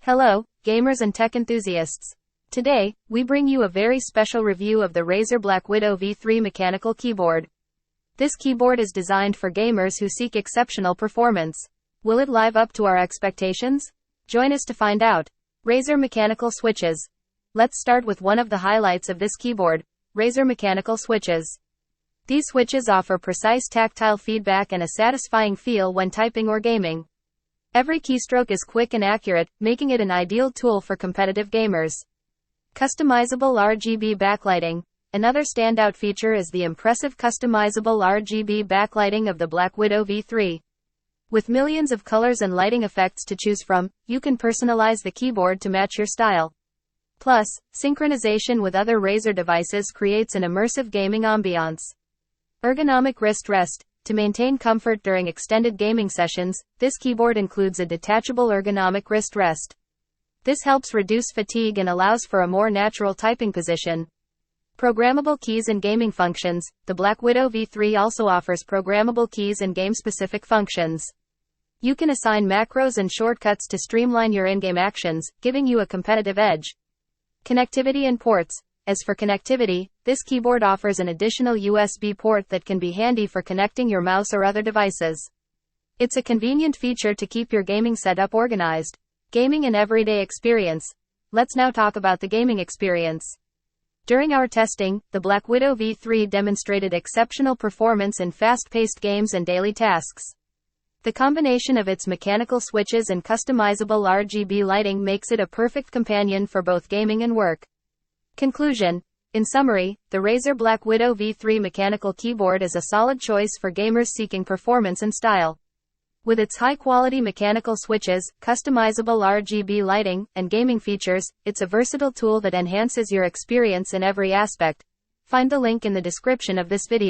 Hello, gamers and tech enthusiasts. Today, we bring you a very special review of the Razer BlackWidow V3 Mechanical Keyboard. This keyboard is designed for gamers who seek exceptional performance. Will it live up to our expectations? Join us to find out. Razer Mechanical Switches. Let's start with one of the highlights of this keyboard, Razer Mechanical Switches. These switches offer precise tactile feedback and a satisfying feel when typing or gaming. Every keystroke is quick and accurate, making it an ideal tool for competitive gamers. Customizable RGB backlighting. Another standout feature is the impressive customizable RGB backlighting of the BlackWidow V3. With millions of colors and lighting effects to choose from, you can personalize the keyboard to match your style. Plus, synchronization with other Razer devices creates an immersive gaming ambiance. Ergonomic wrist rest. To maintain comfort during extended gaming sessions, this keyboard includes a detachable ergonomic wrist rest. This helps reduce fatigue and allows for a more natural typing position. Programmable keys and gaming functions. The BlackWidow V3 also offers programmable keys and game-specific functions. You can assign macros and shortcuts to streamline your in-game actions, giving you a competitive edge. Connectivity and ports. As for connectivity, this keyboard offers an additional USB port that can be handy for connecting your mouse or other devices. It's a convenient feature to keep your gaming setup organized. Gaming and everyday experience. Let's now talk about the gaming experience. During our testing, the BlackWidow V3 demonstrated exceptional performance in fast-paced games and daily tasks. The combination of its mechanical switches and customizable RGB lighting makes it a perfect companion for both gaming and work. Conclusion. In summary, the Razer BlackWidow V3 Mechanical Keyboard is a solid choice for gamers seeking performance and style. With its high-quality mechanical switches, customizable RGB lighting, and gaming features, it's a versatile tool that enhances your experience in every aspect. Find the link in the description of this video.